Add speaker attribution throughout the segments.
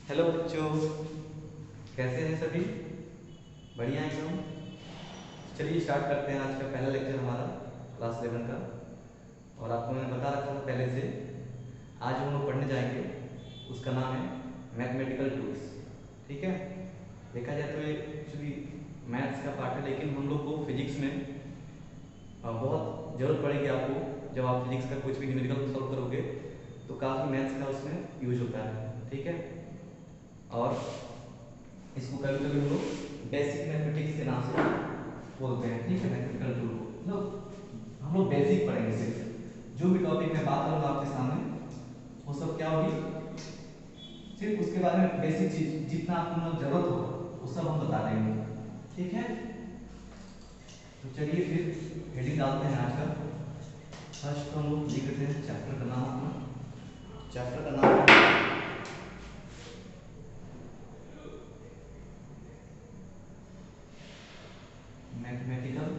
Speaker 1: Hello बच्चों, कैसे हैं सभी? बढ़िया एकदम। चलिए स्टार्ट करते हैं आज का पहला लेक्चर हमारा क्लास 11 का। और आपको मैंने बता रखा था पहले से, आज हम लोग पढ़ने जाएंगे, उसका नाम है मैथमेटिकल टूल्स। ठीक है। देखा जाए तो ये एक्चुअली मैथ्स का पार्ट है, लेकिन हम लोग को फिजिक्स में बहुत ज़रूरत पड़ेगी आपको। जब आप फिजिक्स का कुछ भी न्यूमेरिकल सॉल्व करोगे तो काफ़ी मैथ्स का उसमें यूज होता है। ठीक है। और इसको कभी कभी हम लोग बेसिक मैथमेटिक्स के नाम से बोलते हैं। ठीक है। मैथमेटिकल टूल को मतलब हम लोग बेसिक पढ़ेंगे। सिर्फ जो भी टॉपिक मैं बात करूँगा आपके सामने वो सब क्या होगी, सिर्फ उसके बारे में बेसिक चीज जितना आपको जरूरत हो वो सब हम बता देंगे। ठीक है। तो चलिए फिर हेडिंग डालते हैं आज का। फर्स्ट तो हम लोग लिख देते हैं चैप्टर का नाम अपना। चैप्टर का नाम है मैथमेटिकल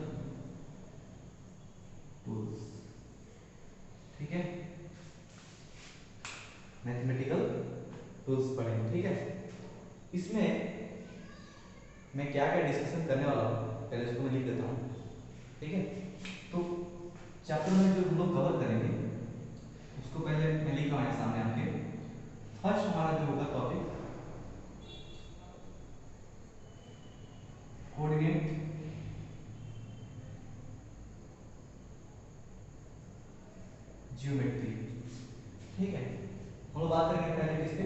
Speaker 1: टूल्स। ठीक है। मैथमेटिकल टूल्स पढ़ेंगे। ठीक है। इसमें मैं क्या क्या डिस्कशन करने वाला हूँ पहले उसको मैं लिख देता हूँ। ठीक है। तो चैप्टर में जो हम लोग कवर करेंगे उसको पहले मैं लिख रहा हूँ सामने आपके। फर्स्ट हमारा जो होगा टॉपिक कोऑर्डिनेट ज्योमेट्री। ठीक है। हम लोग बात करेंगे पहले किसके,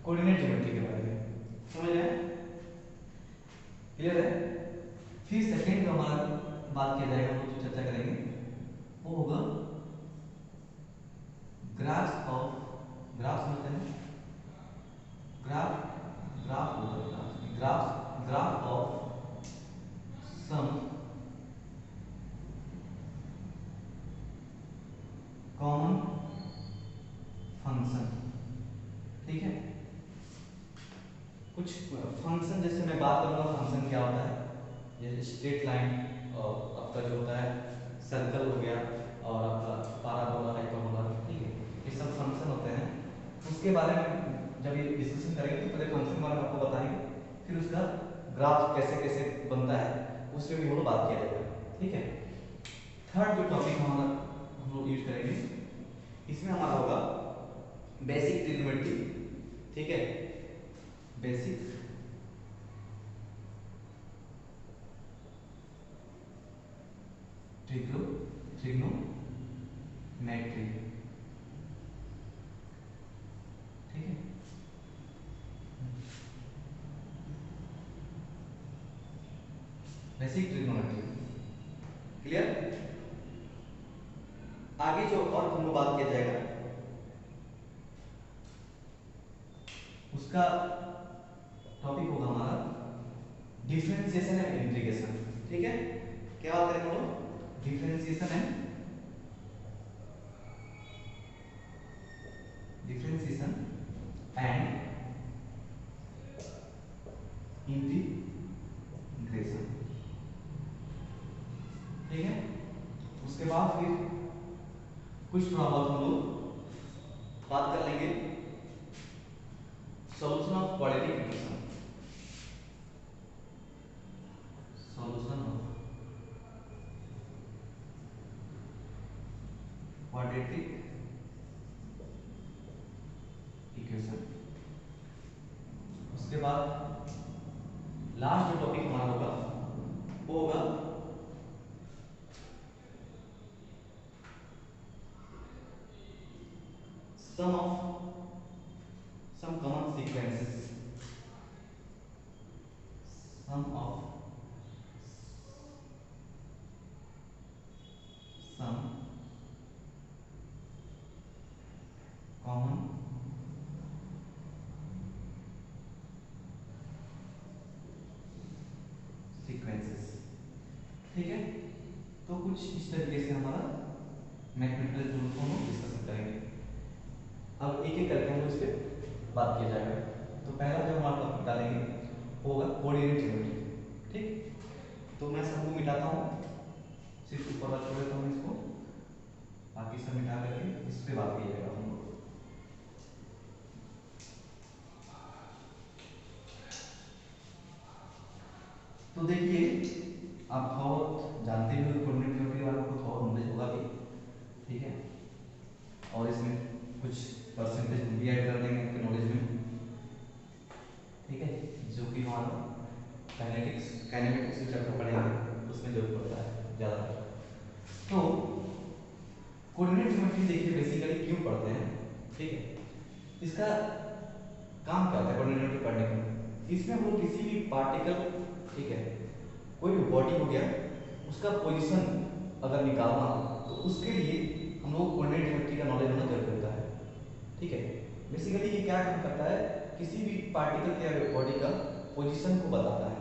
Speaker 1: कोऑर्डिनेट ज्योमेट्री के बारे में। समझ रहे हैं? क्लियर है? फिर सेकंड जो हमारा बात किया जाएगा, हम लोग जो चर्चा करेंगे वो होगा ग्राफ्स ऑफ, ग्राफ समझते हैं? ग्राफ, ग्राफ होगा graph, graph of some common function. ठीक है। कुछ फंक्शन जैसे मैं बात करूंगा फंक्शन क्या होता है, जैसे स्ट्रेट लाइन और आपका जो होता है सर्कल हो गया, और आपका पाराबोला, हाइपरबोला। ठीक है। ये सब फंक्शन होते हैं। उसके बारे में जब ये डिस्कशन करेंगे तो पहले फंक्शन के बारे में आपको बताएंगे, फिर उसका ग्राफ कैसे कैसे बनता है उस पर भी हम लोग बात किया जाएगा। ठीक है। थर्ड जो टॉपिक हमारा हम लोग यूज करेंगे, इसमें हमारा होगा बेसिक ट्रिग्नोमेट्री। ठीक है। Basic trigonometry. ठीक है। Basic trigonometry. क्लियर? आगे जो और हम लोग बात किया जाएगा उसका टॉपिक होगा हमारा डिफरेंशिएशन एंड इंटीग्रेशन। ठीक है। क्या बात करेंगे हम लोग? Differentiation and differentiation and integration. ठीक है। उसके बाद फिर कुछ थोड़ा बहुत हम लोग बात कर लेंगे solution of quadratic equation. Solution of quadratic equation. उसके बाद लास्ट जो टॉपिक हमारा होगा वो होगा sum of some common sequences. Sum of some common sequences. ठीक है। तो कुछ इस तरीके से हमारा मैथमेटिकल टूल को हम डिस्कस करेंगे। अब एक एक करके हम इस पे बात किया जाएगा। तो पहला जो हमारा टॉपिक डालेंगे वो होगा कोऑर्डिनेट ज्योमेट्री। ठीक। तो मैं सबको मिटाता हूँ, सिर्फ ऊपर वाला छोड़ देता हूँ इसको, बाकी सब मिटा करके इस पे बात किया जाएगा हम लोग। तो देखिए, आप थोड़ा बहुत जानते भी हो कोऑर्डिनेट ज्योमेट्री के बारे में, थोड़ा नॉलेज होगा भी, ठीक है। और इसमें कुछ परसेंटेज भी ऐड कर देंगे आपके नॉलेज में, ठीक है, जो कि हमारा काइनेमेटिक्स के चैप्टर पढ़ेंगे उसमें जरूरत पड़ता है ज़्यादातर। तो कोऑर्डिनेट ज्योमेट्री देखिए बेसिकली क्यों पढ़ते हैं, ठीक है, इसका काम क्या होता है कोऑर्डिनेट ज्योमेट्री पढ़ने का। इसमें हम लोग किसी भी पार्टिकल, ठीक है, कोई भी बॉडी हो गया, उसका पोजीशन अगर निकालना हो तो उसके लिए हम लोग कोऑर्डिनेट ज्योमेट्री का नॉलेज होना जरूरी होता है, ठीक है। बेसिकली ये क्या काम करता है, किसी भी पार्टिकल या बॉडी का पोजीशन को बताता है,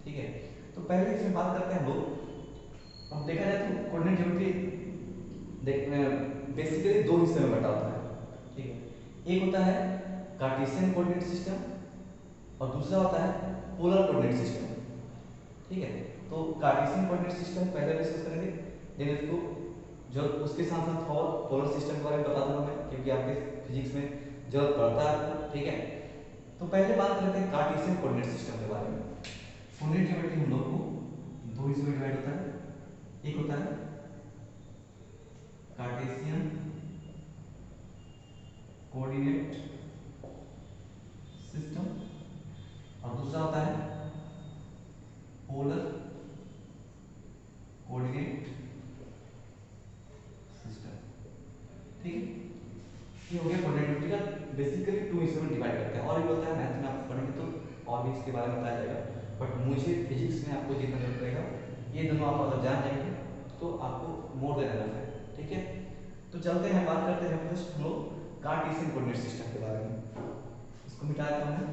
Speaker 1: ठीक है। तो पहले इसमें बात करते हैं हम लोग। अब देखा जाए तो कोऑर्डिनेट ज्योमेट्री बेसिकली दो हिस्से में बटा होता है, ठीक है। एक होता है कार्टेशियन कोऑर्डिनेट सिस्टम और दूसरा होता है पोलर कोऑर्डिनेट सिस्टम, ठीक है। तो कार्टेशियन कोऑर्डिनेट सिस्टम पहले डिस्कस करेंगे, देन इसको जो उसके साथ साथ और पोलर सिस्टम के बारे में बता दूंगा मैं, क्योंकि आपके फिजिक्स में जरूरत पड़ता है, ठीक है। तो पहले बात करते हैं कार्टेशियन कोऑर्डिनेट सिस्टम के बारे में। कोऑर्डिनेट ज्योमेट्री हम लोग को दो हिस्सों में डिवाइड होता है, एक होता है कार्टेशियन कोऑर्डिनेट सिस्टम और दूसरा होता है पोलर कोऑर्डिनेट सिस्टम, ठीक है। ये हो गया कोऑर्डिनेट ज्योमेट्री का बेसिकली टू हिस्सों में डिवाइड करते हैं, और भी होता है मैथ में आप पढ़ेंगे तो और भी इसके बारे में बताया जाएगा, बट मुझे फिजिक्स में आपको जितना जरूरत रहेगा ये दोनों आप अगर जान जाएंगे तो आपको मोर देन एनफ है, ठीक है। तो चलते हैं, बात करते हैं फर्स्ट हम लोग कार्टेशियन कोऑर्डिनेट सिस्टम के बारे में। इसको मिटा देता हूं मैं,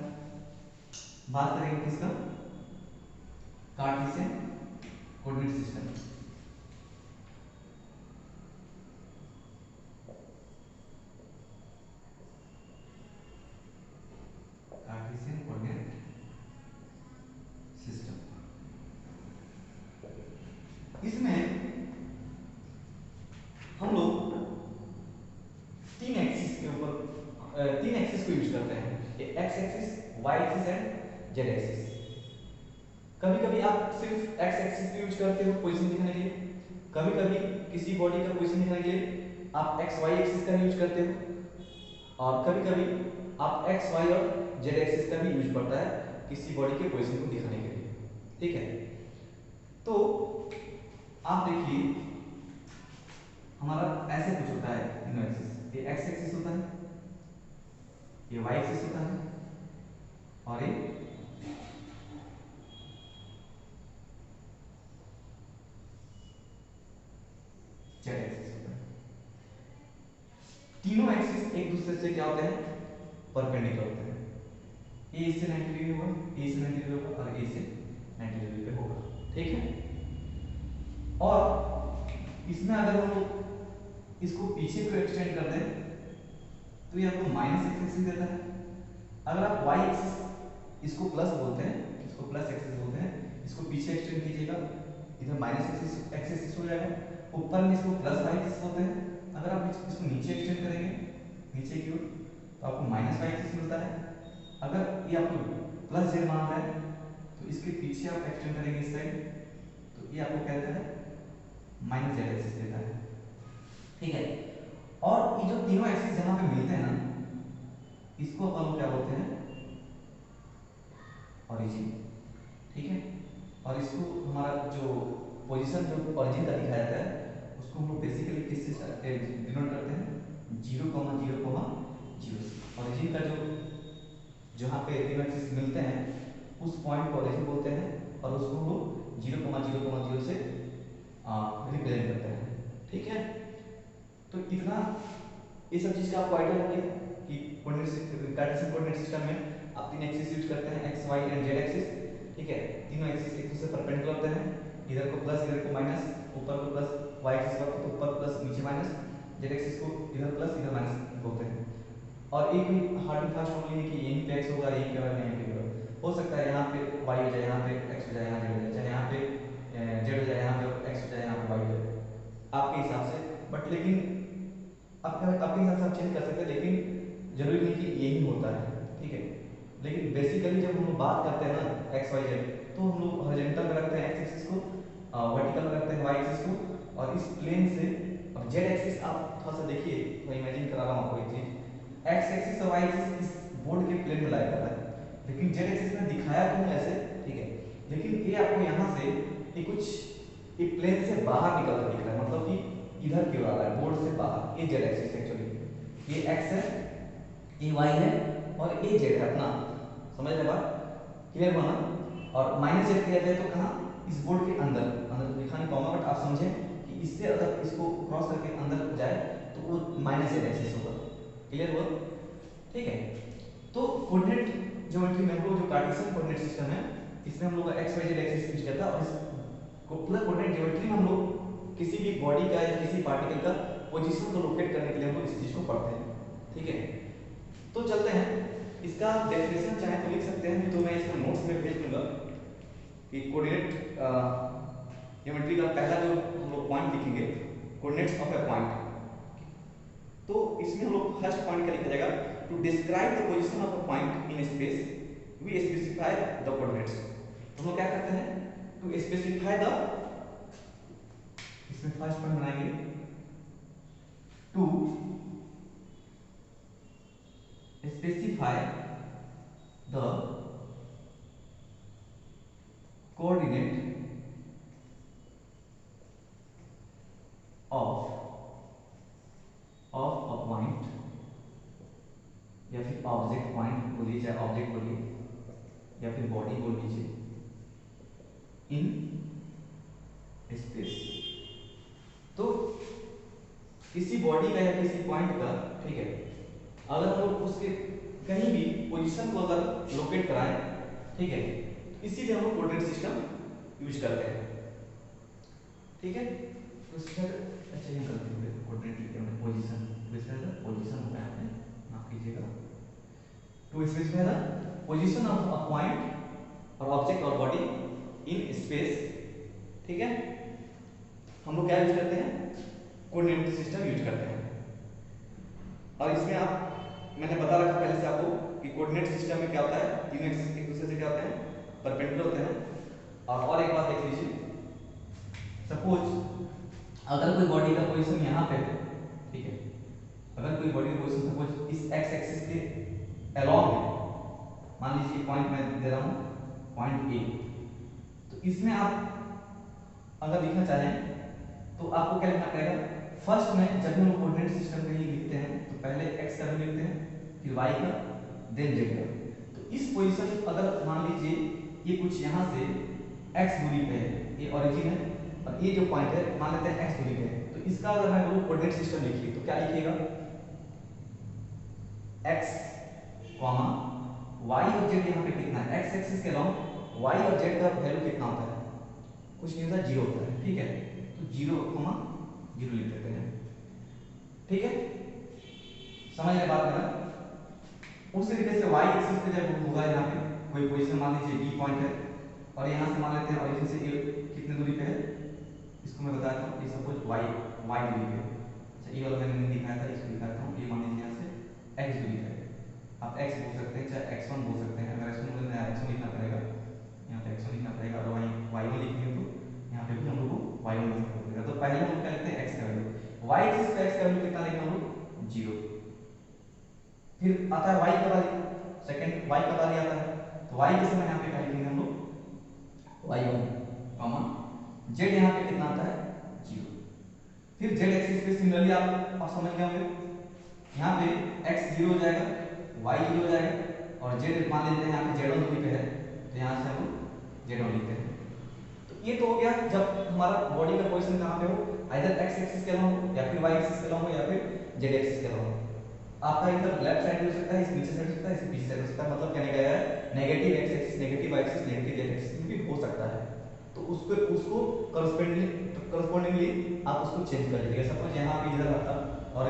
Speaker 1: बात करेंगे किसका, Cartesian coordinate system. Cartesian coordinate system, इसमें हम लोग तीन एक्सिस के ऊपर तीन एक्सिस को यूज करते हैं, X axis, Y axis and Z axis. कभी कभी आप सिर्फ एक्स एक्सिस यूज करते हो पोजीशन दिखाने के लिए, कभी कभी किसी बॉडी का पोजीशन दिखाने के लिए आप एक्स वाई एक्सिस का यूज करते हो, और कभी कभी आप एक्स वाई और जेड एक्सिस का भी यूज पड़ता है किसी बॉडी के पोजीशन को दिखाने के लिए, ठीक है। तो आप देखिए हमारा ऐसे कुछ होता है तीनों एक्सिस, ये एक्स एक्सिस होता है, ये वाई एक्सिस होता है और ये जेड एक्सिस होता है। तीनों एक्सिस एक दूसरे से क्या होते हैं, परपेंडिकुलर होते हैं। ए इससे 90 डिग्री होगा, ए से 90 डिग्री होगा और ए से 90 डिग्री पे होगा, ठीक है। और इसमें अगर हम लोग इसको पीछे को एक्सटेंड कर दें तो ये आपको माइनस एक्स एक्सिस देता है। अगर आप वाई एक्सिस इसको प्लस बोलते हैं, इसको प्लस एक्सिस बोलते हैं, इसको पीछे एक्सटेंड कीजिएगा इधर माइनस एक्सिस हो जाएगा, ऊपर में इसको प्लस वाई एक्सिस बोलते हैं। अगर आप इसको नीचे एक्सटेंड करेंगे नीचे की ओर तो आपको माइनस वाई एक्सिस मिलता है। अगर ये आपको प्लस जेड मान रहा है तो इसके पीछे आप एक्सटेंड करेंगे इस साइड तो ये आपको क्या देता है, माइनस जेड एक्सिस देता है, ठीक है। और ये जो तीनों एक्सिस जहां पे मिलते हैं ना, इसको अपन लोग क्या बोलते हैं, ओरिजिन, ठीक है। और इसको हमारा जो पोजीशन जो ओरिजिन का दिखाया जाता है उसको हम लोग बेसिकली किससे डिनोट करते हैं, 0,0,0। ओरिजिन का जो जहाँ पे तीनों एक्सिस मिलते हैं उस पॉइंट को ओरिजिन बोलते हैं और उसको हम लोग 0,0,0 से रिप्रेजेंट करते हैं, ठीक है। तो इतना ये सब चीज़ का आपको आइडिया लग गया कि कार्टेशियन कोऑर्डिनेट सिस्टम में आप तीन एक्सिस यूज करते हैं, X Y and Z axis, ठीक है। तीनों एक्सिस एक दूसरे परपेंडिकुलर होते हैं, इधर को प्लस इधर को माइनस, ऊपर को प्लस, वाई एक्सिस को ऊपर प्लस नीचे माइनस, जेड एक्सिस को इधर प्लस इधर माइनस बोलते हैं। और एक भी हार्ड एंड फास्ट रूल है कि यहीं पे एक्स होगा यहीं पे वाई यहीं पे होगा, हो सकता है यहाँ पे वाई हो जाए यहाँ पे एक्स हो जाए यहाँ जेड हो जाए, चाहे यहाँ पे जेड हो जाए यहाँ पे एक्स हो जाए यहाँ पे वाई हो जाए, आपके हिसाब से। बट लेकिन आपके हिसाब से आप चेंज कर सकते हैं, लेकिन जरूरी नहीं कि यही होता है, ठीक है। लेकिन बेसिकली जब हम बात करते हैं ना एक्स वाई जेड तो हम लोग हॉरिजॉन्टल में रखते हैं एक्स एक्सिस को, वर्टिकल में रखते हैं वाई एक्सिस को, और इस प्लेन से अब जेड एक्सिस आप थोड़ा सा देखिए, तो इमेजिन करा रहा हूँ आपको एक चीज, एक्स एक्सिस और वाई एक्सिस इस बोर्ड के प्लेन में लाया जाता है, लेकिन जेड एक्सिस में दिखाया तो हूँ ऐसे, ठीक है, लेकिन ये आपको यहाँ से ये कुछ ये प्लेन से बाहर निकल कर दिख रहा है, मतलब कि इधर की ओर आ रहा है बोर्ड से बाहर, ये जेड एक्सिस एक्चुअली, ये एक्स है, ये वाई है, और ये जेड है अपना, समझ रहे बात, क्लियर हुआ ना। और माइनस जेड किया जाए तो कहाँ, इस बोर्ड के अंदर, अंदर दिखा नहीं पाऊंगा बट आप समझें कि इससे अगर इसको क्रॉस करके अंदर जाए तो वो माइनस जेड एक्सिस होगा, क्लियर हुआ, ठीक है। तो कोऑर्डिनेट ज्योमेट्री में हम लोग जो कार्टेशियन कोऑर्डिनेट सिस्टम है, इसमें हम लोग का X Y Z axis use करता है, और इस पूरा कोऑर्डिनेट ज्योमेट्री में हम लोग किसी भी बॉडी का या किसी पार्टिकल का पोजीशन को लोकेट करने के लिए हम लोग इस चीज को पढ़ते हैं, ठीक है। तो चलते हैं, इसका डेफिनेशन चाहे तो लिख सकते हैं, नहीं तो मैं इसको नोट्स में भेज दूंगा कि कोऑर्डिनेट ज्योमेट्री का पहला जो हम लोग पॉइंट लिखेंगे, कोऑर्डिनेट्स ऑफ ए पॉइंट, तो इसमें हम लोग फर्स्ट पॉइंट क्या लिखा जाएगा, to describe the position of a point in space we specify the coordinates. तो हम लोग क्या करते हैं, टू स्पेसिफाई द, इसमें फर्स्ट पॉइंट बनाएंगे, to specify the coordinate of a point, या फिर ऑब्जेक्ट पॉइंट बोलिए, चाहे ऑब्जेक्ट बोलिए या फिर बॉडी बोल लीजिए, इन स्पेस। तो किसी बॉडी का या किसी पॉइंट का, ठीक है, अगर हम लोग उसके कहीं भी पोजीशन को अगर लोकेट कराएं, ठीक है, इसीलिए हम लोग कोऑर्डिनेट सिस्टम यूज करते हैं, ठीक है। तो सर अच्छा ये गलती हो गई, कोऑर्डिनेट लिखे हमने पोजीशन, पोजीशन होता है, माफ कीजिएगा, to specify the position of a point और ऑब्जेक्ट और बॉडी इन स्पेस, ठीक है। हम लोग क्या यूज करते हैं, कोऑर्डिनेट सिस्टम यूज करते हैं। और इसमें आप, मैंने बता रखा पहले से आपको कि कोऑर्डिनेट सिस्टम में क्या होता है, तीन एक्सिस एक दूसरे से क्या होते हैं, परपेंडिकुलर होते हैं। और एक बात देख लीजिए, सपोज अगर कोई बॉडी का पोजीशन यहाँ पे है, ठीक है, अगर कोई बॉडी का पोजीशन सपोज इस एक्स एक्सिस के अलोंग है, मान लीजिए पॉइंट मैं दे रहा हूँ पॉइंट ए, तो इसमें आप अगर लिखना चाहें तो आपको क्या लिखना पड़ेगा, फर्स्ट में जब हम कोऑर्डिनेट सिस्टम के लिए लिखते हैं तो पहले एक्स का वैल्यू लिखते हैं, फिर वाई का, देन जेड का। तो इस पोजीशन अगर मान लीजिए ये कुछ यहाँ से एक्स दूरी पे है, ये ओरिजिन है, और ये जो पॉइंट है मान लेते हैं एक्स दूरी पे है, तो इसका अगर मैं बोलूं कोऑर्डिनेट सिस्टम लिखिए तो क्या लिखिएगा, एक्स कॉमा वाई और जेड यहाँ पे कितना है, एक्स एक्सिस के अलोंग वाई और जेड का वैल्यू कितना होता है, कुछ नहीं होता, जीरो होता है, ठीक है। तो जीरो कॉमा जीरो लिख देते हैं, ठीक है, समझ रहे बात मेरा। उसी तरीके से y एक्सिस पे जब होगा यहाँ पे कोई पोजीशन, मान लीजिए बी पॉइंट है, और यहाँ से मान लेते हैं ओरिजिन से ये कितने दूरी पे है, इसको मैं बताता हूँ, ये सपोज y दूरी पे, अच्छा ये वाला मैंने नहीं दिखाया था, इसको दिखाता हूँ, ये मान लीजिए यहाँ से x दूरी पे, आप x बोल सकते हैं, चाहे x1 बोल सकते हैं, अगर x1 बोले तो x1 लिखना पड़ेगा, यहाँ पे x1 लिखना पड़ेगा, और y1 लिखेंगे तो यहाँ पे भी हम लोग को y1 लिखना पड़ेगा। तो पहले हम क्या लिखते हैं, x का वैल्यू, y एक्सिस पे x का वैल्यू कितना लिखना हम लोग, 0। फिर आता है y का वैल्यू, सेकंड y का वैल्यू आता है, तो y के समय यहाँ पे क्या लिखेंगे हम लोग, y1 कॉमा z यहाँ पे कितना आता है, 0। फिर z एक्सिस पे सिमिलरली आप समझ गए होंगे, यहाँ पे x 0 हो जाएगा, y 0 हो जाएगा, और z मान लेते हैं यहाँ पे z1 दूरी पे है, तो यहाँ से हम z1 लिखते हैं। तो ये तो हो गया जब हमारा बॉडी का पोजीशन कहाँ पे हो, आइदर x एक्सिस के अलोंग हो, या फिर y एक्सिस के अलोंग हो, या फिर z एक्सिस के अलोंग हो। आपका इधर लेफ्ट साइड हो सकता है, इस नीचे साइड हो सकता है, इस पीछे साइड हो सकता है, मतलब कहने का है negative x axis, negative y axis, negative z axis भी हो सकता है। तो उसको करस्पॉन्डिंगली आप उसको चेंज कर लीजिएगा। सपोज यहाँ पे इधर आता और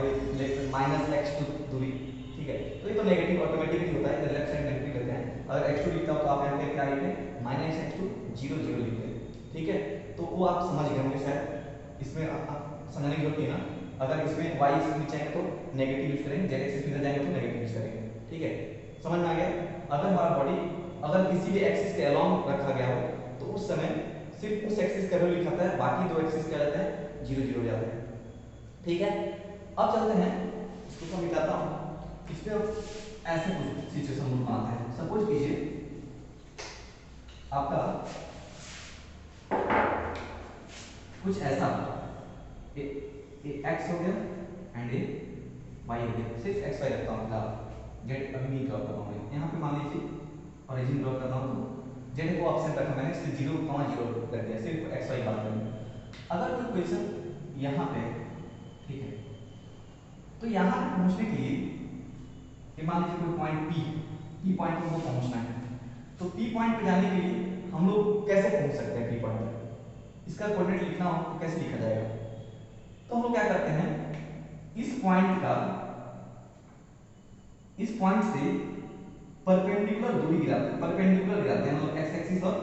Speaker 1: माइनस x2 दूरी, ठीक है, तो ये तो नेगेटिव ऑटोमेटिकली होता है, इधर लेफ्ट साइड नेगेटिव लेते हैं। अगर x2 लिखता हो तो आप यहाँ पे क्या लिखें, माइनस x2 0 0 लिखते हैं, ठीक है। तो वो आप समझ गए होंगे शायद, इसमें आप समझने की जरूरत नहीं है ना। अगर इसमें y एक्सिस नीचे आएंगे तो नेगेटिव यूज करेंगे, z एक्सिस में जाएंगे तो नेगेटिव यूज करेंगे, ठीक है, समझ में आ गया। अगर हमारा बॉडी अगर किसी भी एक्सिस के अलोंग रखा गया हो तो उस समय सिर्फ उस एक्सिस का वैल्यू लिखा है, बाकी दो एक्सिस क्या जाते हैं, 0 0 हो जाते हैं। ठीक है, अब चलते हैं इसको मैं मिटाता हूँ। इस पे ऐसे कुछ सिचुएशन हम बनाते हैं। सपोज कीजिए आपका कुछ ऐसा एक्स हो गया एंड ए वाई हो गया। सिर्फ एक्स वाई रखता हूँ फिलहाल, जेड अभी नहीं ड्रॉ कर रहा हूँ। यहाँ पे मान लीजिए ओरिजिन ड्रॉ कर रहा हूँ तो जेड को ऑप्शन रखा मैंने, इसलिए 0,0 रख दिया, सिर्फ एक्स वाई बात करेंगे। अगर कोई क्वेश्चन यहाँ पे, ठीक है, तो यहाँ पे पहुँचने के लिए मान लीजिए कोई पॉइंट पी पॉइंट पे हमको पहुँचना है, तो पी पॉइंट पे जाने के लिए हम लोग कैसे पहुँच सकते हैं पी पॉइंट पे? इसका कोऑर्डिनेट लिखना हो तो कैसे लिखा जाएगा? तो हम लोग क्या करते हैं, इस पॉइंट से परपेंडिकुलर दूरी गिराते हैं, परपेंडिकुलर गिराते हैं मतलब एक्स एक्सिस और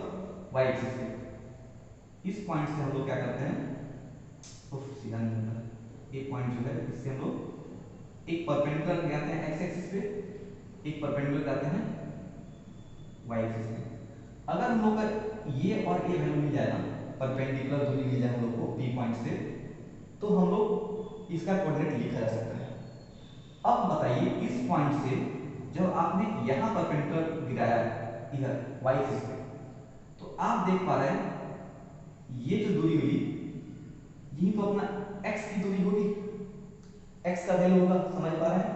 Speaker 1: वाई एक्सिस पे। इस पॉइंट से हम लोग क्या करते हैं, सीधा नहीं होता, एक पॉइंट जो है इससे हम लोग एक परपेंडिकुलर गिराते हैं एक्स एक्सिस पे, एक परपेंडिकुलर गिराते हैं वाई एक्सिस पे। अगर हम लोग का ये और ये वैल्यू मिल जाए ना, परपेंडिकुलर दूरी मिल जाए हम लोग को पी पॉइंट से, तो हम लोग इसका कोऑर्डिनेट लिखा जा सकता है। अब बताइए इस पॉइंट से जब आपने यहां परपेंडिकुलर गिराया इधर वाई एक्सिस पे, तो आप देख पा रहे हैं ये जो दूरी हुई यही तो अपना x की दूरी होगी, x का वैल्यू होगा, समझ पा रहे हैं?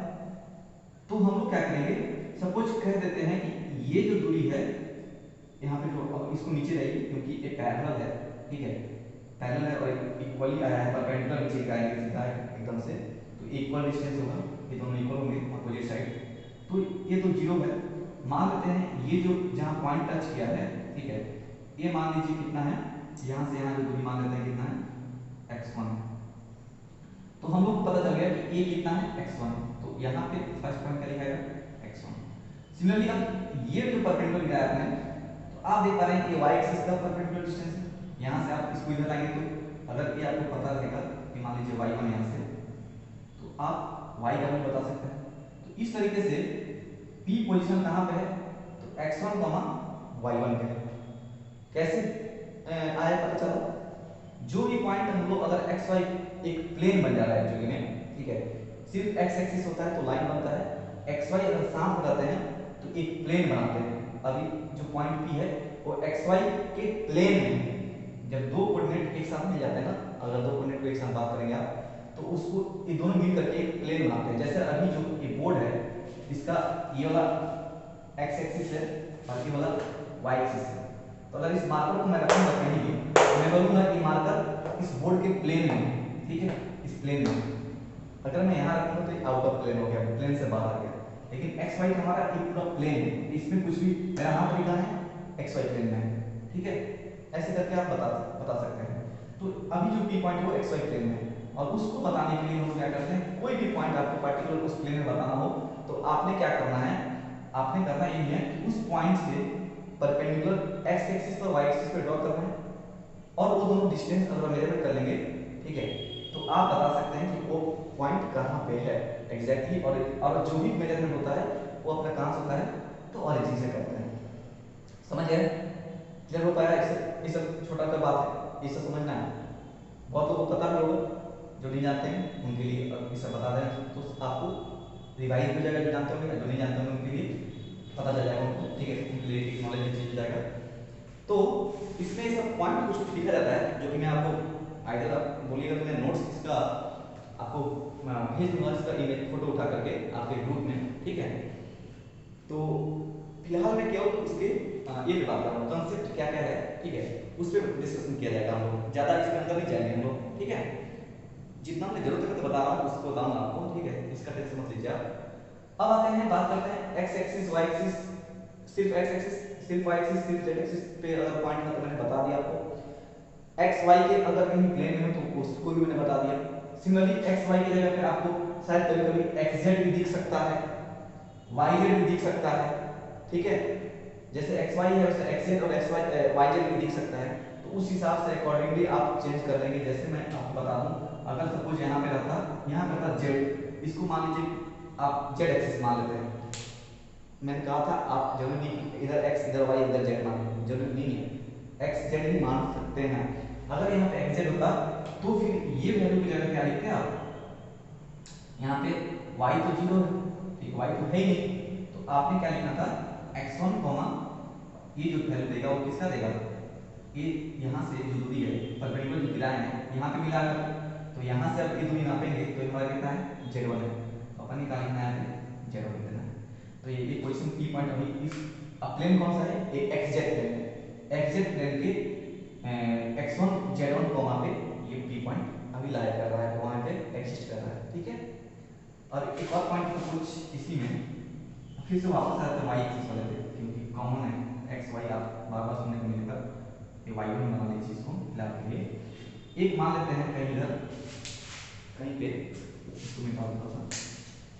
Speaker 1: तो हम लोग क्या करेंगे, सपोज कह देते हैं कि ये जो दूरी है यहाँ पे जो, अब इसको नीचे लाइए क्योंकि ये पैरेलल है, ठीक है, पैरेलल है और इक्वली आया है, परपेंडिकुलर नीचे का आएगा सीधा एकदम से, तो इक्वल डिस्टेंस होगा, ये दोनों इक्वल होंगे अपोजिट साइड। तो ये तो 0 है, मान लेते हैं ये जो जहाँ पॉइंट टच किया है, ठीक है, ये मान लीजिए कितना है, यहाँ से यहाँ जो दूरी मान लेते हैं कितना है, x1। तो हम लोग को पता चल गया कि ये कितना है, x1, तो यहाँ पे फर्स्ट पॉइंट क्या लिखा है, x1। सिमिलरली अब ये जो परपेंडिकुलर गिराया आपने, आप देख पा रहे हैं कि y एक्सिस का परपेंडिकुलर डिस्टेंस है, यहाँ से आप इसको इधर लाएंगे तो अगर ये आपको पता रहेगा कि मान लीजिए y1 यहाँ से, तो आप y का भी बता सकते हैं। तो इस तरीके से p पोजीशन कहाँ पे है, तो x1, y1 पे है। कैसे आया पता चला, जो भी पॉइंट हम लोग अगर x y एक प्लेन बन जा रहा है एक्चुअली में, ठीक है, सिर्फ x एक्सिस होता है तो लाइन बनता है, x y अगर साथ हो जाते हैं तो एक प्लेन बनाते हैं। अभी जो पॉइंट P है वो xy के प्लेन में है। जब दो कोऑर्डिनेट एक साथ मिल जाते हैं ना, अगर दो कोऑर्डिनेट को एक साथ बात करेंगे आप, तो उसको ये दोनों मिल करके एक प्लेन बनाते हैं। जैसे अभी जो ये बोर्ड है इसका ये वाला x एक्सिस है और ये वाला y एक्सिस है, तो अगर इस मार्कर को मैं रखूंगा कहीं भी तो मैं बोलूंगा कि मार्कर इस बोर्ड के प्लेन में, ठीक है, इस प्लेन में। अगर मैं यहाँ रखूंगा तो आउट ऑफ प्लेन हो गया, प्लेन से बाहर आ गया। लेकिन एक्स वाई हमारा एक पूरा प्लेन है, इसमें कुछ भी मेरा हाथ लिखा है एक्स वाई प्लेन में, ठीक है, ऐसे करके आप बता सकते हैं। तो अभी जो पी पॉइंट वो एक्स वाई प्लेन में है, और उसको बताने के लिए हम क्या करते हैं, कोई भी पॉइंट आपको पर्टिकुलर उस प्लेन में बताना हो तो आपने क्या करना है, आपने करना ये है कि उस पॉइंट से परपेंडिकुलर एक्स एक्सिस पर वाई एक्सिस पे ड्रॉ करना है, और वो दोनों डिस्टेंस अगर मेजरमेंट कर लेंगे, ठीक है, तो आप बता सकते हैं कि वो पॉइंट कहाँ पे है एग्जैक्टली। और जो भी मेजरमेंट होता है वो अपना कहाँ से होता है, तो ऑरिजिन से करते हैं। समझ गए, क्लियर हो पाया? ये सब छोटा सा बात है, ये सब समझना है। बहुत लोगों को पता भी होगा, जो नहीं जानते हैं उनके लिए ये सब बता दें तो आपको रिवाइज हो जाएगा, जो जानते होंगे, जो नहीं जानते होंगे उनके लिए पता चल जाएगा उनको, ठीक है, उनके लिए एक नॉलेज चेंज हो जाएगा। तो इसमें सब पॉइंट कुछ लिखा जाता है जो कि मैं आपको आइडिया बोलिएगा तो मैं नोट्स इसका आपको भेज दूंगा, इसका इमेज फोटो उठा करके आपके ग्रुप में, ठीक है। तो फिलहाल मैं केवल इसके ये पे बात कर रहा हूँ, कंसेप्ट क्या क्या है, ठीक है, उस पर डिस्कशन किया जाएगा। हम लोग ज़्यादा इसके अंदर नहीं जाएंगे हम लोग, ठीक है, जितना मुझे जरूरत है तो बता रहा हूँ उसको बताऊंगा आपको, ठीक है, इसका टेंशन मत लीजिए आप। अब आते हैं, बात करते हैं एक्स एक्सिस वाई एक्सिस, सिर्फ एक्स एक्सिस, सिर्फ वाई एक्सिस, सिर्फ जेड एक्सिस पे अगर पॉइंट है तो मैंने बता दिया आपको। एक्स वाई के अगर कहीं प्लेन में हो तो उसको भी मैंने बता दिया। सिमिलरली एक्स वाई की जगह पे आपको शायद कभी कभी एक्स जेड भी दिख सकता है, वाई जेड भी दिख सकता है, ठीक है, जैसे एक्स वाई है वैसे एक्स जेड और एक्स वाई जेड भी दिख सकता है। तो उस हिसाब से अकॉर्डिंगली आप चेंज कर लेंगे। जैसे मैं आपको बता दूं, अगर सपोज यहाँ पे रहता, यहाँ पे रहता जेड, इसको मान लीजिए आप जेड एक्सिस मान लेते हैं। मैंने कहा था आप जरूरी नहीं इधर एक्स इधर वाई इधर जेड मान, जरूरी नहीं है। एक्स जेड ही मान सकते हैं। अगर यहाँ पे एक्स जेड होता तो फिर ये वैल्यू की जगह क्या लिखते हैं आप, यहाँ पे y तो 0 है, ठीक, y तो है ही नहीं, तो आपने क्या लिखना था x1 कॉमा ये जो वैल्यू देगा वो किसका देगा, ये यहाँ से जो दूरी है परपेंडिकुलर जो गिराए हैं यहाँ पे मिला कर, तो यहाँ से अब ये दूरी नापेंगे तो हमारा कितना है z1 है, तो अपन का लिखना है z1 लिख देना है। तो ये पोजीशन पी पॉइंट अभी इस प्लेन कौन सा है, एक xz प्लेन है, xz प्लेन के x1 z1 कॉमा पे ये पी पॉइंट अभी लाया कर रहा है, तो वहाँ पे एग्जिस्ट कर रहा है, ठीक है। और एक और पॉइंट तो कुछ इसी में फिर से वापस आते हैं वाई एक्सिस वाले पे, क्योंकि कॉमन है एक्स वाई आप बार बार सुनने को मिलेगा, ये वाई भी बना लीजिए इसको फिलहाल के लिए। एक मान लेते हैं कहीं इधर कहीं पे, इसको निकाल देता हूँ,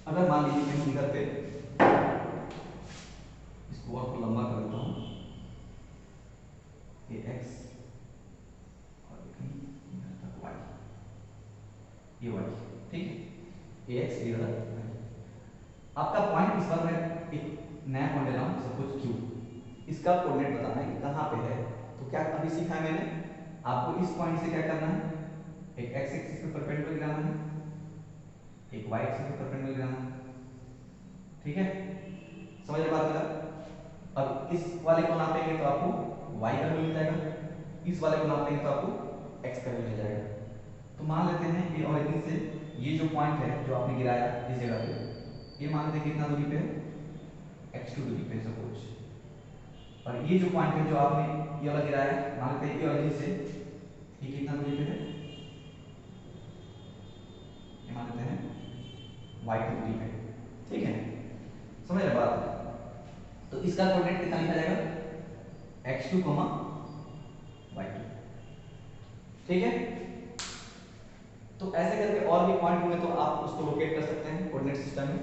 Speaker 1: अगर मान लीजिए कहीं इधर पे, इसको और को लंबा कर देता हूँ, ये एक्स और कहीं इधर तक वाई, ये वाई, ठीक है, ये एक्स इधर आपका पॉइंट इस बार मैं एक नया पॉइंट ले रहा हूँ सपोज क्यू, इसका कोऑर्डिनेट बताना है कि कहाँ पे है। तो क्या अभी सीखा है मैंने, आपको इस पॉइंट से क्या करना है, एक एक्स एक्सिस पे परपेंडिकुलर गिराना है, एक वाई एक्सिस पे परपेंडिकुलर गिराना है, ठीक है, समझ रहे बात का। अब इस वाले को नापेंगे तो आपको वाई का वैल्यू मिल जाएगा, इस वाले को नापेंगे तो आपको एक्स का वैल्यू मिल जाएगा। तो मान लेते हैं ये ओरिजिन से ये जो पॉइंट है जो आपने गिराया इस जगह पे, ये मान लेते हैं कितना दूरी पे है, x2 दूरी पे सपोज, और ये जो पॉइंट है जो आपने ये वाला गिराया मान लेते हैं ये ओरिजिन से ये कितना दूरी पे है, ये मान लेते हैं y2 दूरी पे, ठीक है, समझ रहे बात। तो इसका कोऑर्डिनेट कितना लिखा जाएगा x2, y2, ठीक है। तो ऐसे करके और भी पॉइंट होंगे तो आप उसको लोकेट कर सकते हैं कोऑर्डिनेट सिस्टम में,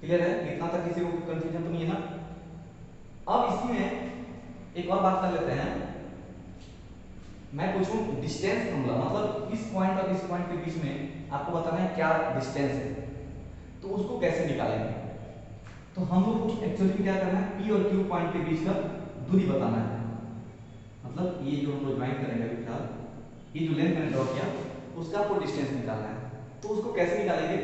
Speaker 1: क्लियर है, इतना तक किसी को कंफ्यूजन तो नहीं है ना। अब इसमें एक और बात कर लेते हैं, मैं पूछूं डिस्टेंस फॉर्मूला, मतलब इस पॉइंट और इस पॉइंट के बीच में आपको बताना है क्या डिस्टेंस है, तो उसको कैसे निकालेंगे। तो हम लोग को एक्चुअली क्या करना है, पी और क्यू पॉइंट के बीच का दूरी बताना है, मतलब ये जो हम लोग ज्वाइन करेंगे अभी फिलहाल, ये जो लेंथ मैंने ड्रॉ किया उसका आपको डिस्टेंस निकालना है। तो उसको कैसे निकालेंगे,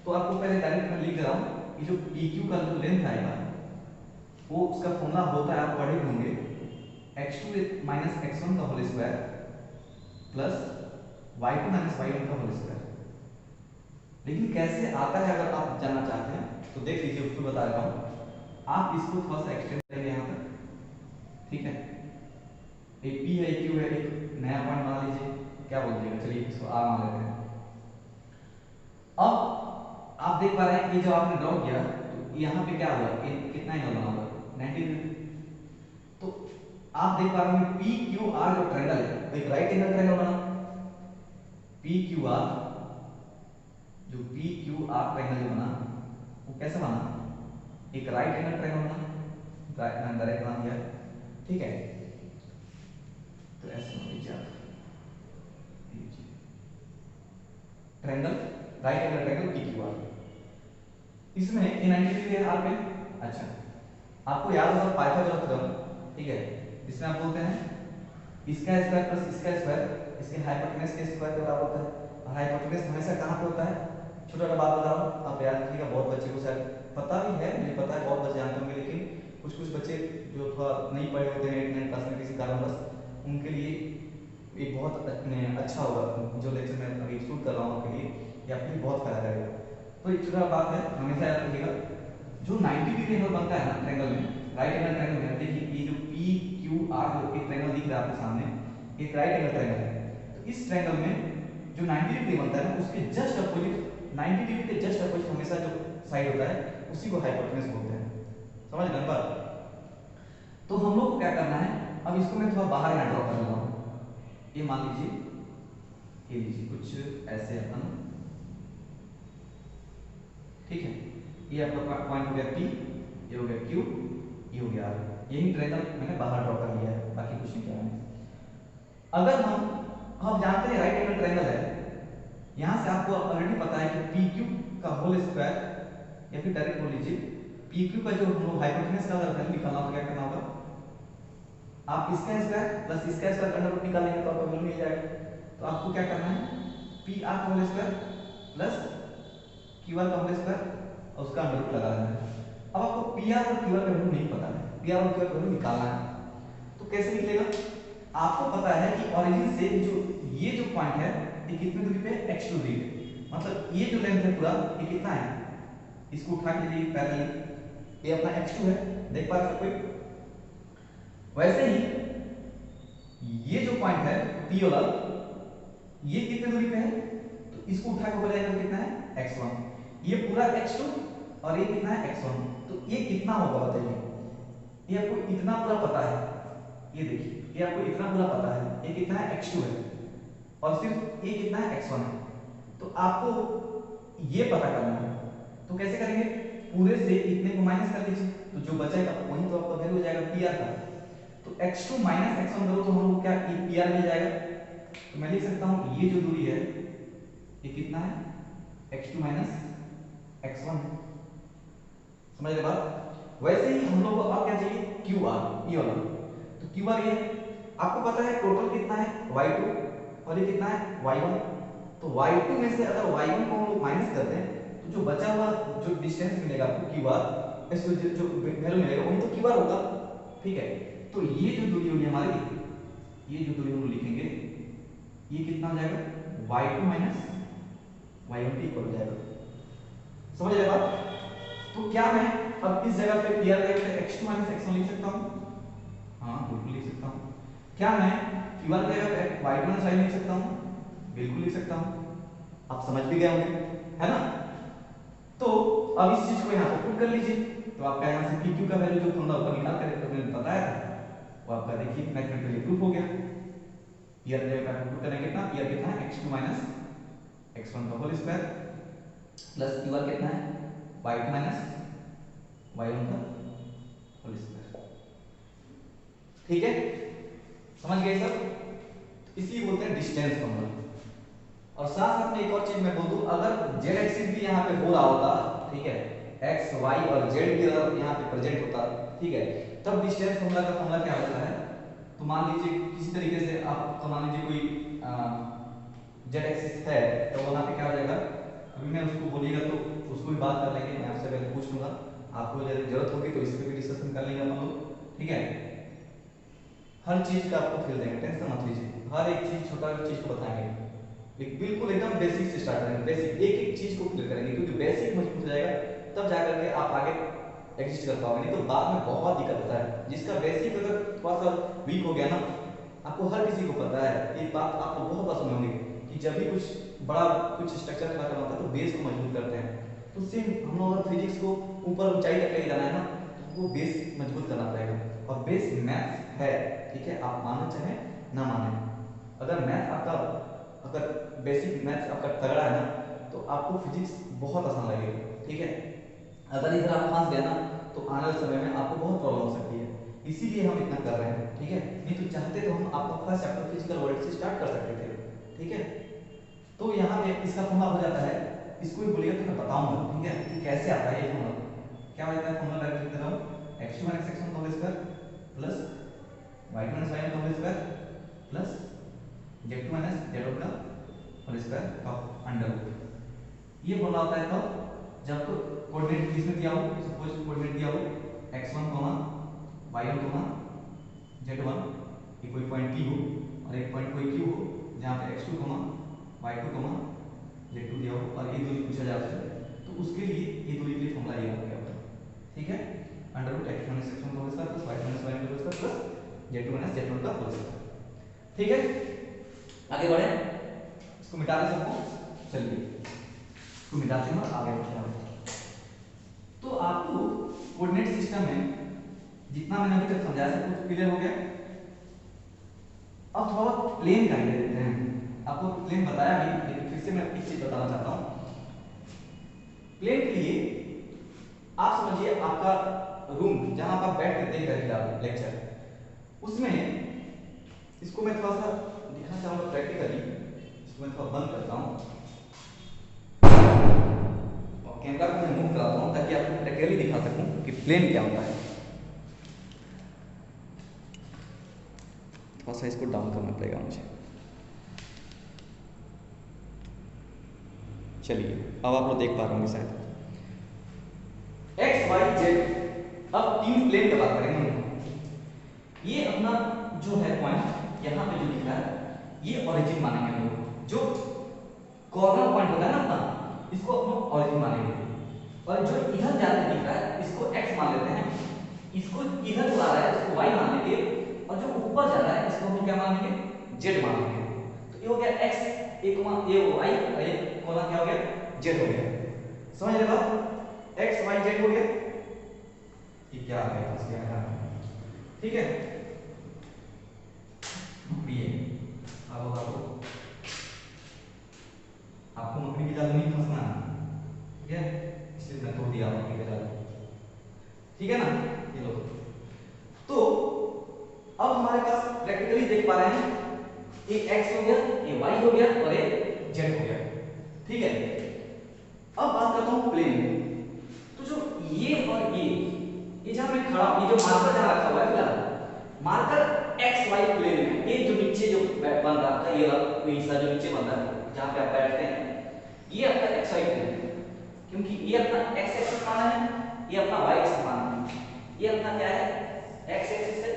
Speaker 1: तो आपको पहले डायरेक्ट मैं लिख दे रहा हूँ, ये जो पी क्यू का जो लेंथ आएगा वो उसका फॉर्मूला होता है, आप पढ़े होंगे, x2 माइनस x1 का whole square plus y2 minus y1 का होल स्क्वायर। लेकिन कैसे आता है अगर आप जानना चाहते हैं तो देख लीजिए, उसको बता रहा हूँ, आप इसको थोड़ा सा एक्सटेंड करेंगे यहाँ तक, ठीक है, एक p है एक q है, एक नया पॉइंट बना लीजिए, क्या बोल दीजिएगा, चलिए इसको r मान लेते हैं। अब आप देख पा रहे हैं ये जो आपने ड्रॉ किया तो यहाँ पे क्या हुआ, कितना एंगल बना हुआ 90 डिग्री। तो आप देख पा रहे हैं पी क्यू आर जो ट्रायंगल है एक राइट एंगल ट्रायंगल बना, पी क्यू आर जो पी क्यू आर ट्रायंगल जो बना वो कैसे बना, एक राइट एंगल ट्रायंगल बना, डायरेक्ट बना दिया, ठीक है। तो ऐसे मान लीजिए आप triangle right angle triangle P Q R, इसमें ये 90 डिग्री है आर पे। अच्छा आपको याद होगा पाइथागोरस थ्योरम, ठीक है, इसमें आप बोलते हैं इसका स्क्वायर प्लस इसका स्क्वायर इसके हाइपोटेनस के स्क्वायर के बराबर होता है, और हाइपोटेनस हमेशा कहां पे होता है, छोटा छोटा बात बता रहा हूं आप याद रखिएगा, बहुत बच्चे को शायद पता भी है, मुझे पता है बहुत बच्चे जानते होंगे, लेकिन कुछ कुछ बच्चे जो थोड़ा नहीं पढ़े होते हैं 8 9 क्लास में किसी कारणवश, उनके लिए एक बहुत अच्छा होगा जो लेक्चर मैं अभी शूट कर रहा हूँ आपके लिए, ये आपके लिए बहुत फायदा करेगा। तो एक छोटा बात है हमेशा याद रखिएगा, जो 90 डिग्री एंगल बनता है ना ट्रायंगल में, राइट एंगल ट्रायंगल में, देखिए ये जो पी क्यू आर जो एक ट्रायंगल दिख रहा है आपके सामने, एक राइट एंगल ट्रायंगल है, तो इस ट्रायंगल में जो 90 डिग्री बनता है ना उसके जस्ट अपोजिट, 90 डिग्री के जस्ट अपोजिट हमेशा जो साइड होता है उसी को हाइपोटेनस बोलते हैं, समझ गए बात। तो हम लोग को क्या करना है, अब इसको मैं थोड़ा बाहर यहाँ ड्रॉ कर रहा हूँ, ये मान लीजिए, ये लीजिए कुछ ऐसे अपन, ठीक है, ये आपका पॉइंट हो गया P, ये हो गया Q, ये हो गया R, यही ट्रायंगल मैंने बाहर ड्रॉ कर लिया है, बाकी कुछ नहीं किया मैंने। अगर हम जानते हैं राइट एंगल ट्रायंगल है, यहाँ से आपको ऑलरेडी पता है कि PQ का होल स्क्वायर, या फिर डायरेक्ट बोल लीजिए PQ का जो हम लोग हाइपोटेनस का अगर वैल्यू निकालना हो तो क्या करना होगा, आप इसका स्क्वायर प्लस इसका स्क्वायर अंडर रूट निकालेंगे तो आपको वैल्यू मिल जाएगा। तो आपको क्या करना है, पी आर का whole square plus Q R का होल स्क्वायर और उसका अंडर रूट लगा देना है। अब आपको पी आर और क्यू आर का वैल्यू नहीं पता है, पी आर और क्यू आर का वैल्यू निकालना है। तो कैसे निकलेगा, आपको पता है कि ओरिजिन से जो ये जो पॉइंट है ये कितनी दूरी पे है, x2 दूरी पे, मतलब ये जो लेंथ है पूरा ये कितना है, इसको उठा के लिए पैरेलली, ये अपना x2 है, देख पा रहे हो कोई। वैसे ही ये जो पॉइंट है p वाला, ये कितनी दूरी पे है, तो इसको उठा के हो जाएगा कितना है x1, ये पूरा x2 और ये कितना है x1, तो ये कितना होगा बताइए। ये आपको इतना पूरा पता है, ये देखिए ये आपको इतना पूरा पता है, ये कितना है x2 है और सिर्फ ये कितना है x1 है। तो आपको ये पता करना है, तो कैसे करेंगे, पूरे से इतने को माइनस कर लीजिए, तो जो बचेगा वही तो आपका वैल्यू हो जाएगा पी आर का। तो x2 माइनस x1 करो तो हम लोग क्या पी आर मिल जाएगा। तो मैं लिख सकता हूँ ये जो दूरी है ये कितना है, x2 माइनस x1, समझ रहे बात। वैसे ही हम लोग को अब क्या चाहिए, क्यू आर, ये वाला। तो क्यू आर ये आपको पता है टोटल कितना है y2 और ये कितना है y1। तो y2 में से अगर y1 को हम लोग माइनस करते हैं तो जो बचा हुआ जो डिस्टेंस मिलेगा आपको क्यू आर, इसको जो वैल्यू मिलेगा वही तो क्यू आर होगा, ठीक है। तो ये जो दूरी होगी हमारी, ये जो दूरी हम लोग लिखेंगे ये कितना हो जाएगा, y2 माइनस y1 के इक्वल हो जाएगा, समझ रहे बात। तो क्या मैं अब इस जगह पे पी आर जगह पे x2 माइनस x1 लिख सकता हूँ, हाँ बिल्कुल लिख सकता हूँ। क्या मैं क्यू आर जगह पे y2 माइनस y लिख सकता हूँ, बिल्कुल लिख सकता हूँ, आप समझ भी गए होंगे, है ना। तो अब इस चीज को यहाँ पे पुट कर लीजिए, तो आपका यहाँ से पी क्यू का वैल्यू जो फॉर्मूला ऊपर निकाल कर तो मैंने बताया था वो आपका देखिए मैथमेटिकली प्रूफ हो गया। पी आर जगह पे पुट करेंगे कितना, पी आर कितना है x2 माइनस x1 का whole square plus Q R कितना है y2 माइनस y1 का होल स्क्वायर, ठीक है, समझ गए सब। इसी बोलते हैं डिस्टेंस फॉर्मूला। और साथ साथ में एक और चीज मैं बोल दूं, अगर z एक्सिस भी यहाँ पे हो रहा होता, ठीक है, x y और z भी अगर यहाँ पे प्रेजेंट होता, ठीक है, तब डिस्टेंस फॉर्मूला का फॉर्मूला क्या होता है। तो मान लीजिए किसी तरीके से आप मान लीजिए कोई z एक्सिस है तो वहां पे क्या हो जाएगा, अभी मैं उसको बोलिएगा तो उसको भी बात कर लेंगे, मैं आपसे पहले पूछ लूंगा, आपको यदि जरूरत होगी तो इस पे भी डिस्कशन कर लेंगे हम लोग, ठीक है। हर चीज का आपको फिल देंगे, टेंशन मत लीजिए, हर एक चीज छोटा चीज को बताएंगे, बिल्कुल एकदम बेसिक से स्टार्ट करेंगे, बेसिक एक एक चीज को क्लियर करेंगे, क्योंकि बेसिक मजबूत हो जाएगा तब जाकर के आप आगे एग्जिस्ट कर पाओगे, नहीं तो बाद में बहुत दिक्कत होता है। जिसका बेसिक अगर थोड़ा सा वीक हो गया ना, आपको हर किसी को पता है ये बात, आपको बहुत बार सुनी होगी कि जब भी कुछ बड़ा कुछ स्ट्रक्चर खड़ा करना होता है तो बेस को मजबूत करते हैं। तो सेम हम लोग अगर फिजिक्स को ऊपर ऊंचाई तक ले जाना है ना तो हमको बेस मजबूत करना पड़ेगा, और बेस मैथ है, ठीक है, आप मानो चाहे ना माने। अगर मैथ आपका अगर बेसिक मैथ्स आपका तगड़ा है ना तो आपको फिजिक्स बहुत आसान लगेगा, ठीक है। अगर इधर आप फंस गए ना तो आने वाले समय में आपको बहुत प्रॉब्लम हो सकती है, इसीलिए हम इतना कर रहे हैं, ठीक है। नहीं तो चाहते तो हम आपका फर्स्ट चैप्टर फिजिकल वर्ल्ड से स्टार्ट कर सकते थे, ठीक है। तो यहाँ पे इसका फॉर्मूला हो जाता है, इसको भी बोलिएगा तो मैं बताऊंगा, ठीक है, कि कैसे आता है ये फॉर्मूला। क्या हो जाता है फॉर्मूला, डायरेक्ट लिख रहा हूं x2 - x1 का whole square plus y2 - y1 का whole square plus z2 - z1 का होल स्क्वायर का अंडर रूट। ये फॉर्मूला होता है कब, जब तो कोऑर्डिनेट किसमें दिया हो, सपोज कोऑर्डिनेट दिया हो x1, y1, z1, ये कोई पॉइंट p हो और एक पॉइंट कोई q हो जहां पे x2, y2, z2 दिया हो और ये दूरी पूछा जाए आपसे, तो उसके लिए ये दूरी के लिए फॉर्मूला ये हो गया, ठीक है, अंडर रूट x1 - x1 का whole square plus y2 - y1 का whole square plus z2 - z1 का होल स्क्वायर, ठीक है। आगे बढ़े, इसको मिटा दे सबको, चलिए इसको मिटाते हैं और आगे बढ़ते हैं। तो आपको कोऑर्डिनेट सिस्टम में जितना मैंने अभी तक समझाया सब कुछ क्लियर हो गया। अब थोड़ा प्लेन का आइडिया देते हैं, आपको प्लेन बताया भी लेकिन फिर से मैं एक चीज बताना चाहता हूँ। प्लेन के लिए आप समझिए आपका रूम जहां आप बैठ कर देख रहे थे लेक्चर, उसमें इसको मैं थोड़ा सा दिखाना चाहूंगा प्रैक्टिकली, इसको मैं थोड़ा बंद करता हूँ और कैमरा को मैं मूव कराता हूँ ताकि आपको प्रैक्टिकली दिखा सकूं कि प्लेन क्या होता है। थोड़ा सा इसको डाउन करना पड़ेगा मुझे। चलिए अब आप लोग देख पा रहे होंगे शायद एक्स वाई जेड। अब तीन प्लेन की बात करेंगे हम। ये अपना जो है पॉइंट यहाँ पे जो लिखा है ये ओरिजिन मानेंगे हम लोग। जो कॉर्नर पॉइंट होता है ना अपना, इसको अपना ओरिजिन मानेंगे। और जो इधर जाते दिख रहा है इसको एक्स मान लेते हैं, इसको इधर जो आ रहा है इसको वाई मान लेंगे, और जो ऊपर जा रहा है इसको हम क्या मान लेंगे, जेड मान लेंगे। तो ये हो गया एक्स, एक मान ये वाई, और एक कोना क्या हो गया, जेड हो गया। समझ रहे बात, एक्स वाई जेड हो गया। ये क्या है पास क्या है, ठीक है। ये अब होगा तो आपको मकड़ी की जाल में नहीं फंसना है, ठीक है, इसलिए मैं तोड़ दिया मकड़ी की जाल, ठीक है ना। ये लो, तो अब हमारे पास प्रैक्टिकली देख पा रहे हैं ये x हो गया, ये y हो गया और ये z हो गया, ठीक है। अब बात करता हूं प्लेन में। तो जो ये और ये जहां मैं खड़ा हूं, ये जो मार्कर जहां रखा हुआ है फिलहाल, मार्कर एक्स वाई प्लेन में, ये जो नीचे जो बन रहा था, ये हिस्सा जो नीचे बन रहा है जहां पे आप बैठते हैं, ये आपका एक्स वाई प्लेन है, क्योंकि ये अपना एक्स एक्सिस माना है, ये अपना वाई एक्सिस माना है। ये अपना क्या है, एक्स एक्सिस है,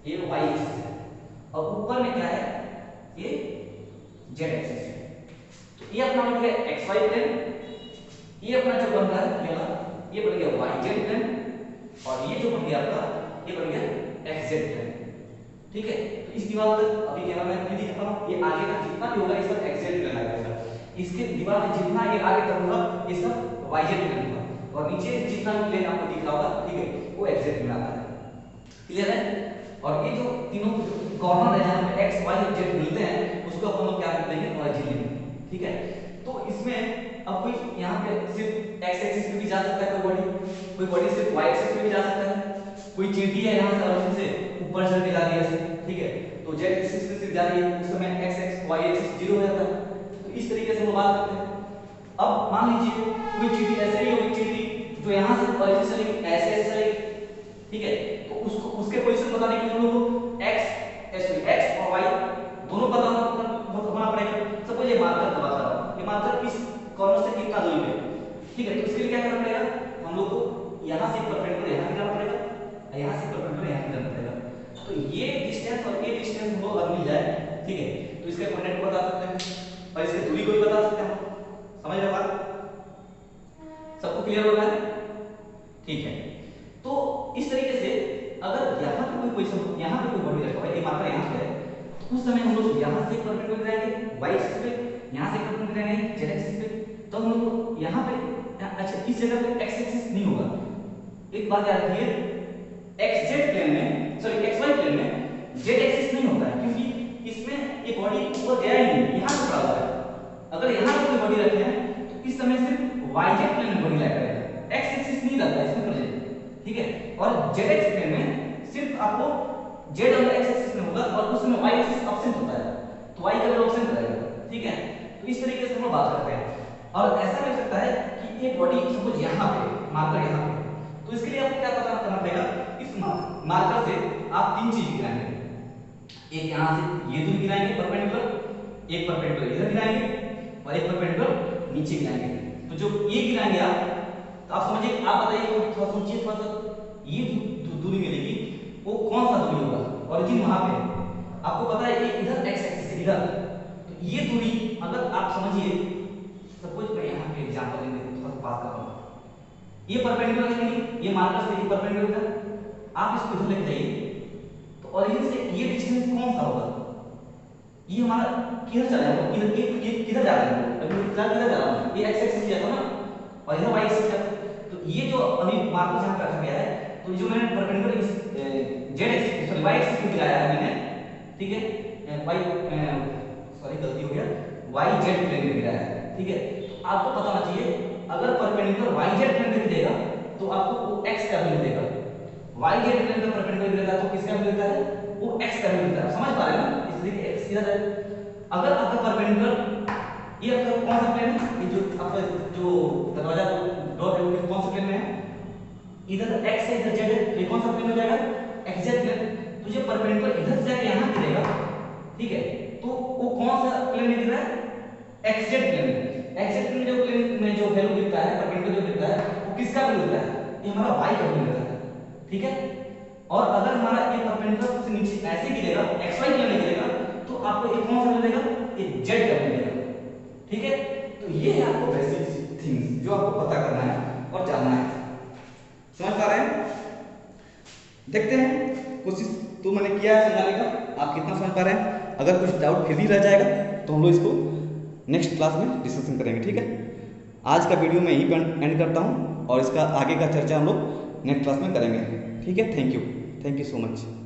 Speaker 1: ये वाई एक्सिस है, और ऊपर में क्या है, ये जेड एक्सिस है। तो ये अपना बन गया एक्स वाई प्लेन, ये अपना जो बन रहा है ये बन गया वाई जेड प्लेन, और ये जो बन गया आपका ये बन गया एक्स जेड प्लेन, ठीक है। तो इस दीवार पर अभी कैमरा में नहीं दिखा रहा हूं, ये आगे का जितना भी होगा इस पर एक्स जेड प्लेन आएगा, इसके दीवार में जितना ये आगे तक होगा ये सब वाई जेड प्लेन होगा, और नीचे जितना भी प्लेन आपको दिख रहा होगा, ठीक है, वो एक्स जेड प्लेन आता है, क्लियर है। और ये जो तीनों कॉर्नर है जहां पे एक्स वाई और जेड मिलते हैं उसको अपन लोग क्या बोलते हैं, ओरिजिन लेंगे, ठीक है। तो इसमें अब कोई यहाँ पे सिर्फ एक्स एक्सिस पे भी जा सकता है कोई बॉडी सिर्फ वाई एक्सिस पे भी जा सकता है, कोई चींटी है यहाँ से ओरिजिन से ऊपर चल के जा रही है, ठीक है, तो जेड एक्सिस पे सिर्फ जा रही है, उस समय एक्स एक्स वाई एक्सिस 0 हो जाता है। तो इस तरीके से हम बात करते हैं। अब मान लीजिए कोई चींटी ऐसे ही होगी, चींटी जो यहाँ से ओरिजिन चलेगी ऐसे चलेगी, ठीक है, तो उसको उसके पोजीशन बताने के लिए हम लोग को एक्स और वाई दोनों पता होना पड़ेगा। सपोज ये मार्कर की बात कर रहा हूं, ये मार्कर किस कॉर्नर से कितना दूरी पे, ठीक है, तो इसके लिए क्या करना पड़ेगा, हम लोग को यहां से परपेंडिकुलर यहां गिराना पड़ेगा, और यहां से परपेंडिकुलर यहां गिराना पड़ेगा। तो ये डिस्टेंस और ये डिस्टेंस हम लोग अगर मिल जाए, ठीक है, तो इसके कोऑर्डिनेट को बता सकते हैं और इसकी दूरी को भी बता सकते हैं। समझ रहे हो बात, सबको क्लियर हो रहा है, ठीक है। तो इस तरीके से अगर यहाँ पे कोई पोजीशन, यहाँ पे कोई बॉडी रखा हुआ है, ये मार्कर यहाँ पे है, उस समय हम लोग यहाँ से परपेंडिकुलर जाएंगे वाई एक्सिस पे, यहाँ से परपेंडिकुलर जाएंगे जेड एक्सिस पे, तो हम लोग यहाँ पे अच्छा इस जगह पे एक्स एक्सिस नहीं होगा। एक बात याद रखिए, एक्स जेड प्लेन में, सॉरी एक्स वाई प्लेन में जेड एक्सिस नहीं होता है, क्योंकि इसमें ये बॉडी ऊपर गया ही नहीं, यहाँ पे खड़ा हुआ है। अगर यहाँ पे कोई बॉडी रखे हैं तो इस समय सिर्फ वाई जेड प्लेन में बॉडी लाया करेगा, एक्स एक्सिस नहीं रहता इसमें प्रेजेंट, ठीक है। और जेड एक्स प्लेन में सिर्फ आपको जेड और एक्स एक्सिस में होगा, और उसमें वाई एक्सिस एब्सेंट होता है, तो वाई का वैल्यू एब्सेंट रहेगा, ठीक है। तो इस तरीके से हम लोग बात करते हैं। और ऐसा भी हो सकता है कि ये बॉडी सपोज यहाँ पे मार्कर यहाँ पे, तो इसके लिए आपको क्या पता करना पड़ेगा, इस मार्कर से आप तीन चीज गिराएंगे, एक यहाँ से ये दूरी गिराएंगे परपेंडिकुलर, एक परपेंडिकुलर इधर गिराएंगे, और एक परपेंडिकुलर नीचे गिराएंगे। तो जो ये गिराएंगे आप, तो आप समझिए, आप बताइए, थोड़ा सोचिए, थोड़ा सा ये दूरी मिलेगी, वो कौन सा दूरी होगा, ओरिजिन वहां पे आपको पता है, ये इधर एक्स एक्सिस से इधर, तो ये दूरी अगर आप समझिए, सपोज मैं यहाँ पे एग्जांपल लेंगे, थोड़ा पास कर रहा हूँ, ये परपेंडिकुलर है नहीं, ये मार्कर से ये परपेंडिकुलर है, आप इसको इधर लेके जाइए, तो ओरिजिन से ये डिस्टेंस कौन सा होगा, ये हमारा किधर चला जाएगा, किधर जा रहा है, अभी किधर जा रहा है, ये एक्स एक्सिस जाएगा ना, और इधर वाई एक्सिस जाएगा। तो ये जो अभी मार्कर जहां पे रखा गया है, तो जो मैंने perpendicular Z axis sorry Y axis पे गिराया है मैंने, ठीक है, वाई सॉरी गलती हो गया, वाई जेड प्लेन पे गिराया है, ठीक है। तो आपको पता होना चाहिए, अगर परपेंडिकुलर वाई जेड प्लेन पे गिरेगा तो आपको एक्स का वैल्यू देगा, वाई जेड प्लेन पे परपेंडिकुलर गिरेगा तो किसका वैल्यू देता है, वो एक्स का वैल्यू देता है। समझ पा रहे हैं ना, इसलिए एक्स सीधा है। अगर आपका परपेंडिकुलर ये आपका कौन सा प्लेन है, ये जो आपका जो दरवाजा डोर है कौन सा प्लेन में है, इधर x है इधर z है, तो ये कौन सा प्लेन हो जाएगा, xz प्लेन। तो
Speaker 2: तो जो परपेंडिकुलर इधर से जाके यहाँ गिरेगा, ठीक है, तो वो कौन सा प्लेन में गिर रहा है? एक्सजेड प्लेन में। एक्सजेड प्लेन जो प्लेन में जो वैल्यू गिरता है, परपेंडिकुलर जो गिरता है, वो किसका वैल्यू गिरता है? ये हमारा y का वैल्यू गिरता है, ठीक है। और अगर हमारा ये परपेंडिकुलर से नीचे ऐसे गिरेगा, xy प्लेन में गिरेगा, तो आपको ये कौन सा मिलेगा? ये z का मिलेगा, ठीक है। तो ये है आपको बेसिक थिंग्स जो आपको पता करना है और जानना है। समझ पा रहे हैं? देखते हैं, कोशिश तो मैंने किया है समझाने का, आप कितना समझ पा रहे हैं। अगर कुछ डाउट फिर भी रह जाएगा तो हम लोग इसको नेक्स्ट क्लास में डिस्कशन करेंगे, ठीक है। आज का वीडियो मैं यहीं पर एंड करता हूँ और इसका आगे का चर्चा हम लोग नेक्स्ट क्लास में करेंगे, ठीक है। Thank you so much.